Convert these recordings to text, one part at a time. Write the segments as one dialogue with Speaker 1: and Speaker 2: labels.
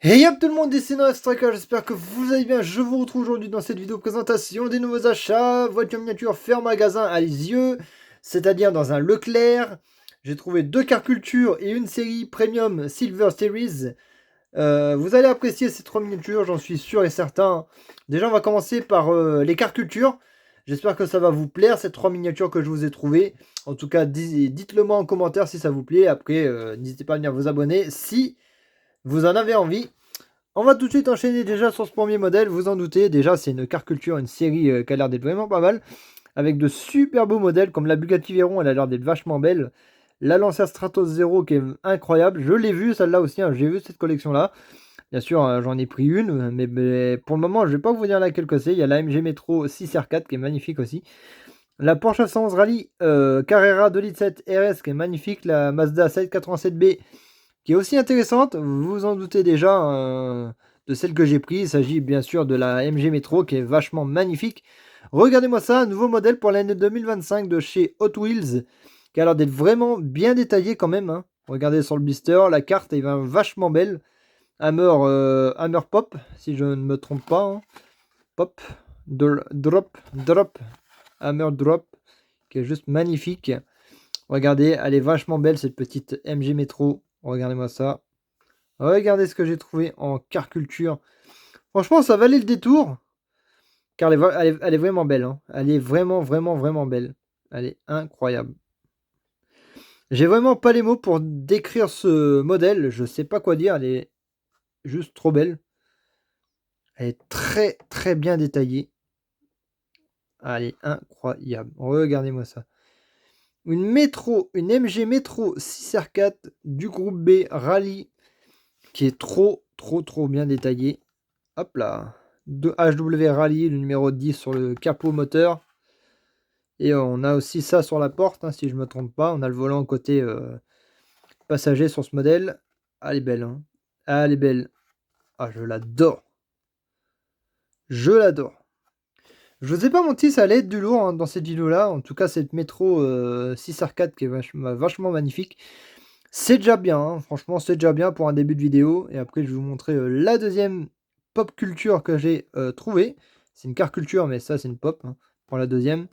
Speaker 1: Hey up tout le monde, ici Noah Striker, j'espère que vous allez bien. Je vous retrouve aujourd'hui dans cette vidéo présentation des nouveaux achats, voiture miniature fait magasin à Lisieux, c'est-à-dire dans un Leclerc. J'ai trouvé deux cartes culture et une série Premium Silver Series. Vous allez apprécier ces trois miniatures, j'en suis sûr et certain. Déjà, on va commencer par les cartes culture. J'espère que ça va vous plaire, ces trois miniatures que je vous ai trouvées. En tout cas, dites-le moi en commentaire si ça vous plaît. Après, n'hésitez pas à venir vous abonner si vous en avez envie. On va tout de suite enchaîner déjà sur ce premier modèle, vous en doutez, déjà c'est une carte culture, une série qui a l'air d'être vraiment pas mal, avec de super beaux modèles, comme la Bugatti Veyron, elle a l'air d'être vachement belle, la Lancia Stratos Zero qui est incroyable, je l'ai vue celle-là aussi, hein, j'ai vu cette collection-là, bien sûr j'en ai pris une, mais pour le moment je vais pas vous dire laquelle que c'est, il y a la MG Metro 6R4 qui est magnifique aussi, la Porsche 911 Rally Carrera 2.7 RS qui est magnifique, la Mazda 787B qui est aussi intéressante, vous vous en doutez déjà de celle que j'ai prise. Il s'agit bien sûr de la MG Metro qui est vachement magnifique. Regardez-moi ça, un nouveau modèle pour l'année 2025 de chez Hot Wheels qui a l'air d'être vraiment bien détaillé quand même, hein. Regardez sur le blister, la carte est vachement belle. Hammer Pop, si je ne me trompe pas, hein. Pop, drop, Hammer Drop, qui est juste magnifique. Regardez, elle est vachement belle cette petite MG Metro. Regardez-moi ça. Regardez ce que j'ai trouvé en car culture. Franchement, ça valait le détour. Car elle est vraiment belle, hein. Elle est vraiment belle. Elle est incroyable. J'ai vraiment pas les mots pour décrire ce modèle. Je sais pas quoi dire. Elle est juste trop belle. Elle est très bien détaillée. Elle est incroyable. Regardez-moi ça. Une MG Metro 6R4 du groupe B Rally qui est trop bien détaillée. Hop là. De HW Rally, le numéro 10 sur le capot moteur. Et on a aussi ça sur la porte, hein, si je ne me trompe pas. On a le volant côté passager sur ce modèle. Ah, elle est belle, hein. Ah, elle est belle. Ah, je l'adore. Je l'adore. Je vous ai pas menti, ça allait être du lourd, hein, dans cette vidéo-là. En tout cas, cette Metro 6R4 qui est vachement magnifique. C'est déjà bien, hein. Franchement, c'est déjà bien pour un début de vidéo. Et après, je vais vous montrer la deuxième pop culture que j'ai trouvée. C'est une carte culture, mais ça, c'est une pop, hein, pour la deuxième.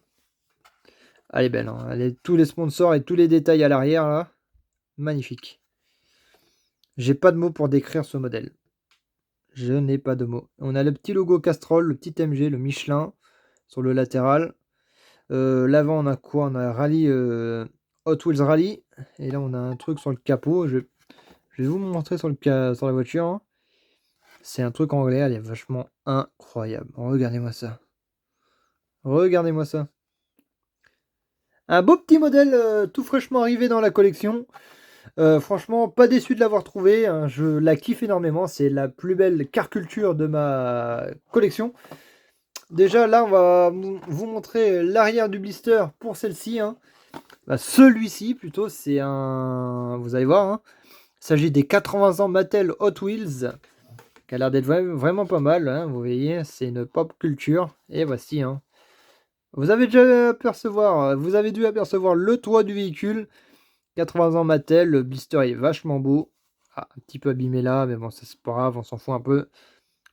Speaker 1: Elle est belle, hein. Elle est tous les sponsors et tous les détails à l'arrière, là. Magnifique. J'ai pas de mots pour décrire ce modèle. Je n'ai pas de mots. On a le petit logo Castrol, le petit MG, le Michelin sur le latéral. L'avant, on a quoi? On a Rally, Hot Wheels Rally. Et là, on a un truc sur le capot. Je vais vous montrer sur la voiture, hein. C'est un truc anglais, elle est vachement incroyable. Regardez-moi ça. Regardez-moi ça. Un beau petit modèle tout fraîchement arrivé dans la collection. Franchement, pas déçu de l'avoir trouvé, hein. Je la kiffe énormément. C'est la plus belle car culture de ma collection. Déjà, là, on va vous montrer l'arrière du blister pour celle-ci, hein. Bah, celui-ci, plutôt, c'est un... Vous allez voir, hein. Il s'agit des 80 ans Mattel Hot Wheels, qui a l'air d'être vraiment pas mal, hein. Vous voyez, c'est une pop culture. Et voici, hein. Vous avez dû apercevoir le toit du véhicule. 80 ans Mattel, le blister est vachement beau. Ah, un petit peu abîmé là, mais bon, ça c'est pas grave, on s'en fout un peu.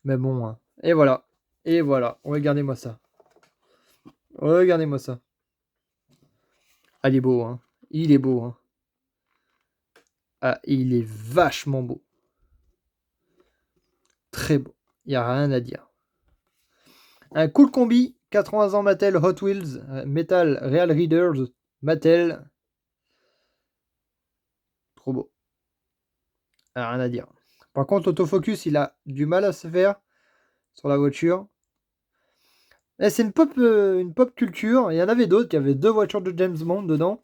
Speaker 1: Mais bon, hein. Et voilà. Et voilà. Regardez-moi ça. Regardez-moi ça. Ah, il est beau, hein. Il est beau, hein. Ah, il est vachement beau. Très beau. Il n'y a rien à dire. Un cool combi. 80 ans Mattel Hot Wheels. Metal Real Readers. Mattel. Trop beau. Ah, rien à dire. Par contre, l'autofocus, il a du mal à se faire sur la voiture. C'est une pop culture. Il y en avait d'autres. Il y avait deux voitures de James Bond dedans.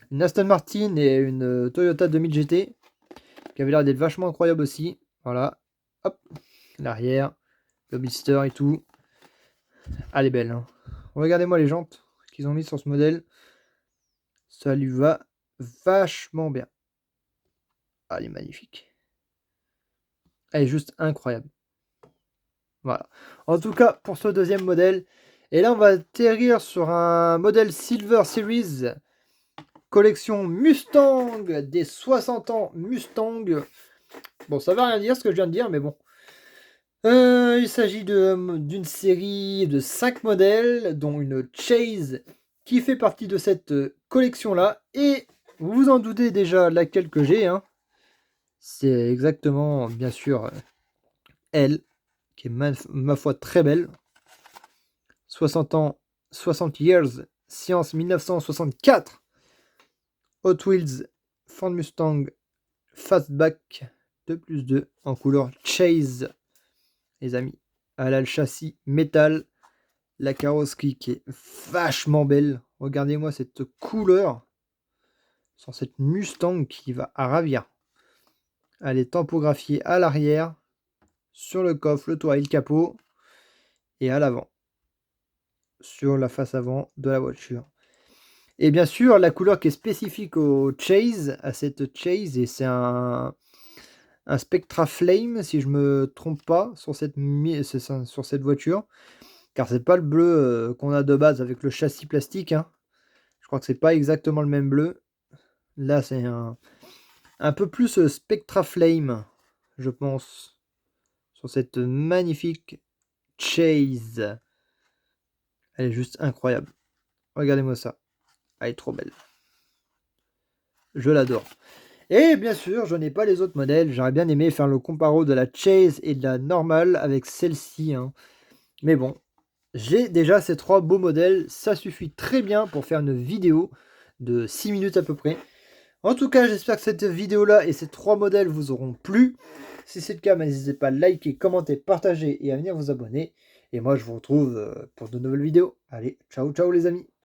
Speaker 1: Une Aston Martin et une Toyota 2000 GT. Qui avait l'air d'être vachement incroyable aussi. Voilà. Hop. L'arrière. Le blister et tout. Ah, elle est belle, hein. Regardez-moi les jantes qu'ils ont mis sur ce modèle. Ça lui va vachement bien. Ah, elle est magnifique. Elle est juste incroyable. Voilà. En tout cas, pour ce deuxième modèle. Et là, on va atterrir sur un modèle Silver Series. Collection Mustang. Des 60 ans Mustang. Bon, ça va rien dire ce que je viens de dire, mais bon. Il s'agit d'une série de 5 modèles, dont une Chase qui fait partie de cette collection-là. Et vous vous en doutez déjà laquelle que j'ai, hein. C'est exactement, bien sûr, elle, qui est ma foi très belle. 60 ans, 60 years, science 1964. Hot Wheels, Ford Mustang, Fastback 2+2 en couleur Chase, les amis. Elle a le châssis métal, la carrosserie qui est vachement belle. Regardez-moi cette couleur sur cette Mustang qui va à ravir. Elle est tampographiée à l'arrière, sur le coffre, le toit et le capot, et à l'avant, sur la face avant de la voiture. Et bien sûr, la couleur qui est spécifique au Chase, à cette Chase, et c'est un Spectra Flame, si je me trompe pas, sur cette voiture. Car c'est pas le bleu qu'on a de base avec le châssis plastique, hein. Je crois que c'est pas exactement le même bleu. Là, c'est un peu plus Spectra Flame, je pense, sur cette magnifique Chase. Elle est juste incroyable. Regardez-moi ça. Elle est trop belle. Je l'adore. Et bien sûr, je n'ai pas les autres modèles. J'aurais bien aimé faire le comparo de la Chase et de la normale avec celle-ci, hein. Mais bon, j'ai déjà ces 3 beaux modèles. Ça suffit très bien pour faire une vidéo de 6 minutes à peu près. En tout cas, j'espère que cette vidéo-là et ces 3 modèles vous auront plu. Si c'est le cas, n'hésitez pas à liker, commenter, partager et à venir vous abonner. Et moi, je vous retrouve pour de nouvelles vidéos. Allez, ciao, ciao les amis!